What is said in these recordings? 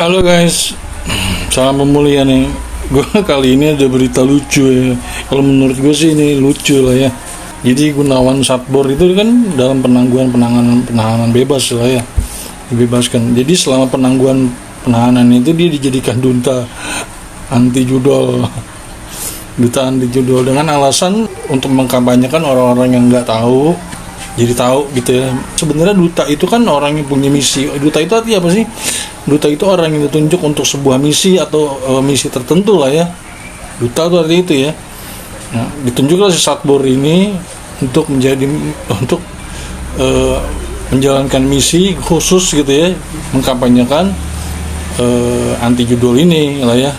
Halo guys, salam pemulihan nih. Gue kali ini ada berita lucu ya. Kalau menurut gue sih ini lucu lah ya. Jadi Gunawan Satbour itu kan dalam penahanan bebas lah ya, dibebaskan. Jadi selama penahanan itu dia dijadikan duta anti judol, duta anti judol dengan alasan untuk mengkampanyekan orang-orang yang nggak tahu jadi tahu gitu ya. Sebenarnya duta itu kan orang yang punya misi. Duta itu artinya apa sih? Duta itu orang yang ditunjuk untuk sebuah misi atau misi tertentu lah ya. Duta itu artinya itu ya. Nah, ditunjuklah si Satbour ini untuk menjalankan misi khusus gitu ya, mengkampanyekan anti judul ini lah ya.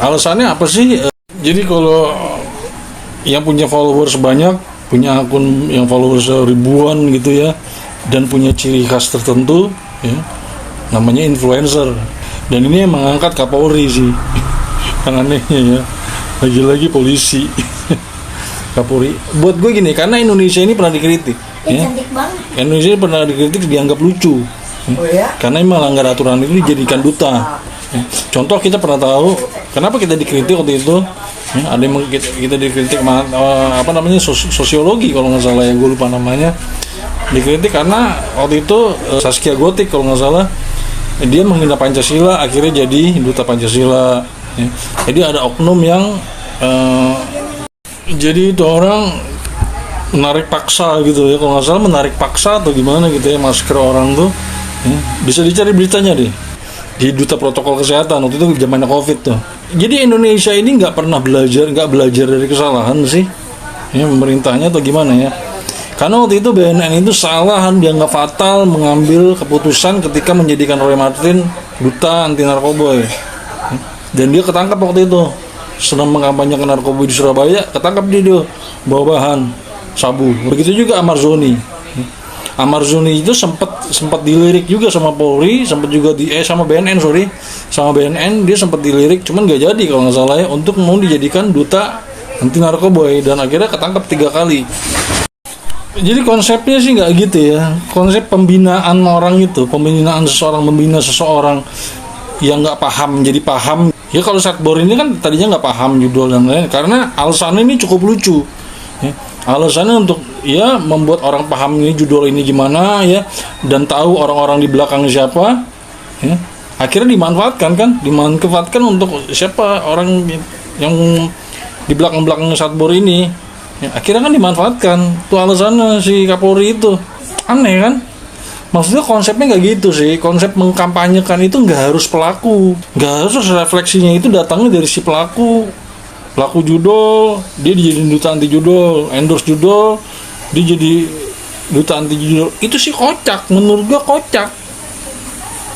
Alasannya apa sih? Jadi kalau yang punya followers banyak, punya akun yang followers ribuan gitu ya, dan punya ciri khas tertentu ya, namanya influencer. Dan ini yang mengangkat Kapolri sih yang anehnya ya, lagi-lagi polisi. Kapolri buat gue gini, karena Indonesia ini pernah dikritik ya. Cantik banget. Indonesia ini pernah dikritik dianggap lucu ya? Karena melanggar aturan itu dijadikan duta ya. Contoh kita pernah tahu kenapa kita dikritik waktu itu ya, ada yang kita dikritik sosiologi kalau nggak salah ya, gue lupa namanya. Dikritik karena waktu itu Zaskia Gotik kalau nggak salah, dia menghina Pancasila, akhirnya jadi duta Pancasila ya. Jadi ada oknum yang jadi itu orang menarik paksa gitu ya, kalau nggak salah menarik paksa atau gimana gitu ya, masker orang tuh ya. Bisa dicari beritanya deh di duta protokol kesehatan waktu itu zamannya COVID tuh. Jadi Indonesia ini nggak belajar dari kesalahan sih ya, pemerintahnya atau gimana ya. Karena waktu itu BNN itu salah, dia nggak fatal mengambil keputusan ketika menjadikan Roy Marten duta anti narkoba ya. Dan dia ketangkap waktu itu sedang mengampanyekan narkoba di Surabaya, ketangkap dia bawa bahan sabu. Begitu juga Amarzoni. Amarzoni itu sempat dilirik juga sama Polri, sama BNN dia sempat dilirik, cuman nggak jadi kalau nggak salah ya, untuk mau dijadikan duta anti narkoba, dan akhirnya ketangkap 3 kali. Jadi konsepnya sih nggak gitu ya. Konsep pembinaan orang itu, membina seseorang yang nggak paham jadi paham. Ya kalau Satbour ini kan tadinya nggak paham judul dan lain, karena alasannya ini cukup lucu ya. Alasannya untuk ya membuat orang paham ini judul ini gimana ya, dan tahu orang-orang di belakang siapa ya. Akhirnya dimanfaatkan untuk siapa orang yang di belakang Satbour ini ya. Akhirnya kan dimanfaatkan tuh alasannya si Kapolri itu. Aneh kan? Maksudnya konsepnya nggak gitu sih. Konsep mengkampanyekan itu nggak harus pelaku, nggak harus refleksinya itu datangnya dari si pelaku judul, dia dijadiin duta anti judul, endorse judul, dia jadi duta anti judul. Itu sih kocak, menurut gua kocak.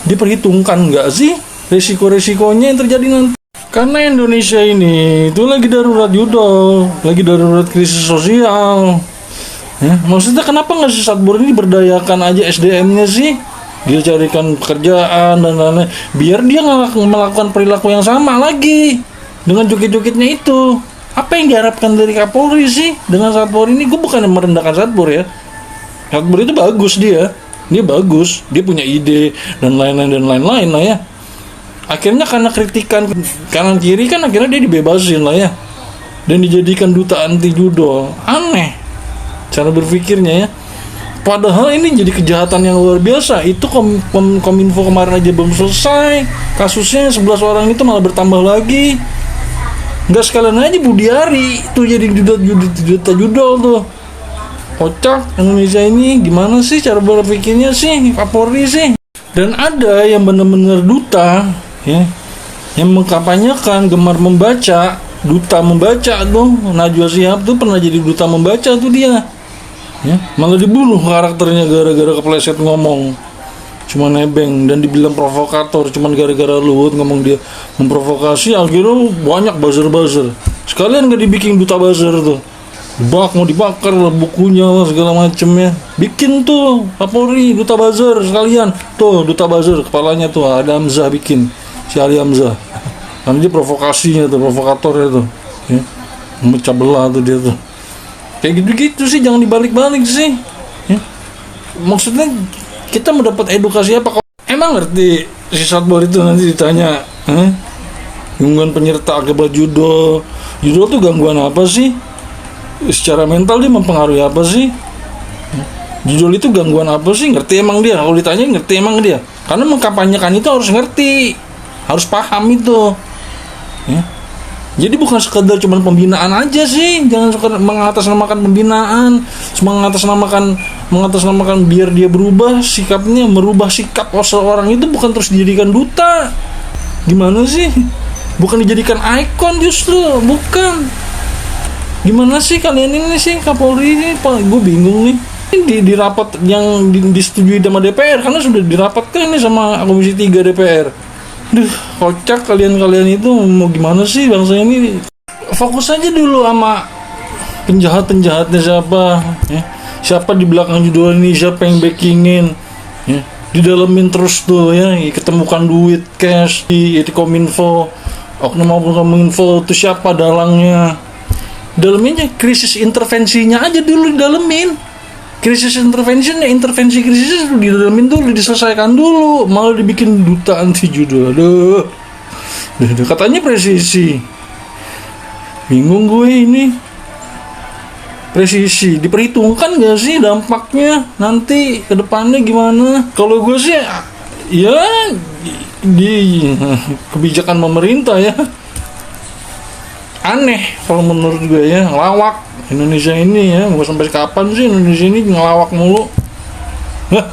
Diperhitungkan nggak sih resiko-resikonya yang terjadi nanti? Karena Indonesia ini itu lagi darurat judul, lagi darurat krisis sosial. Ya, maksudnya kenapa nggak si Satbour ini berdayakan aja SDM-nya sih? Dia carikan pekerjaan dan lain-lain, biar dia nggak melakukan perilaku yang sama lagi dengan joget-jogetnya itu. Apa yang diharapkan dari Kapolri sih dengan Satbour ini? Gue bukan merendahkan Satbour ya. Satbour itu bagus, dia bagus, dia punya ide dan lain-lain lah ya. Akhirnya karena kritikan kanan kiri kan akhirnya dia dibebasin lah ya, dan dijadikan duta anti judol. Aneh cara berpikirnya ya. Padahal ini jadi kejahatan yang luar biasa. Itu Kominfo kemarin aja belum selesai kasusnya, 11 orang itu malah bertambah lagi. Nggak sekalian aja Budiari tuh jadi duta judol tuh. Kocak Indonesia ini, gimana sih cara berpikirnya sih Kapolri sih. Dan ada yang benar-benar duta ya, yang mengkampanyekan gemar membaca, duta membaca tuh. Najwa Shihab tuh pernah jadi duta membaca tuh dia ya, malah dibunuh karakternya gara-gara kepleset ngomong, cuma nebeng, dan dibilang provokator cuman gara-gara Luhut ngomong dia memprovokasi. Akhirnya banyak buzzer sekalian gak dibikin duta buzzer tuh, mau dibakar lah bukunya segala macemnya. Bikin tuh Kapolri duta buzzer sekalian tuh, duta buzzer kepalanya tuh ada Hamzah, bikin si Ali Hamzah. Karena dia provokasinya tuh, provokatornya tuh ya, memecah belah tuh dia tuh. Kayak gitu-gitu sih, jangan dibalik-balik sih ya. Maksudnya kita mendapat edukasi apa? Emang ngerti si Satbor itu nanti ditanya, gangguan penyerta akibat judo tuh gangguan apa sih? Secara mental dia mempengaruhi apa sih? Judo itu gangguan apa sih? Ngerti emang dia? Kalau ditanya ngerti emang dia? Karena mengkampanyekan itu harus ngerti, harus paham itu. Ya. Jadi bukan sekedar cuman pembinaan aja sih, jangan suka mengatasnamakan pembinaan, mengatasnamakan biar dia berubah sikapnya, merubah sikap seseorang itu bukan terus dijadikan duta. Gimana sih? Bukan dijadikan ikon justru, bukan. Gimana sih kalian ini sih Kapolri ini, Pak? Gue bingung nih. Di rapat yang disetujui sama DPR, karena sudah dirapatkan nih sama Komisi 3 DPR. Duh, kocak kalian itu, mau gimana sih bangsa ini? Fokus aja dulu sama penjahatnya siapa, ya. Siapa di belakang judo ini, siapa yang backingin, ya. Didalemin terus tuh ya, ketemukan duit cash di Kominfo, oknum Kominfo itu siapa dalangnya. Daleminnya krisis intervensinya aja dulu didalemin. Krisis intervensi krisis didalemin dulu, diselesaikan dulu, malah dibikin duta anti judo. Aduh, katanya presisi, bingung gue ini. Presisi diperhitungkan gak sih dampaknya nanti ke depannya gimana? Kalau gue sih ya di kebijakan pemerintah ya aneh kalau menurut gue ya, ngelawak Indonesia ini ya. Mau sampai kapan sih Indonesia ini ngelawak mulu? Hah?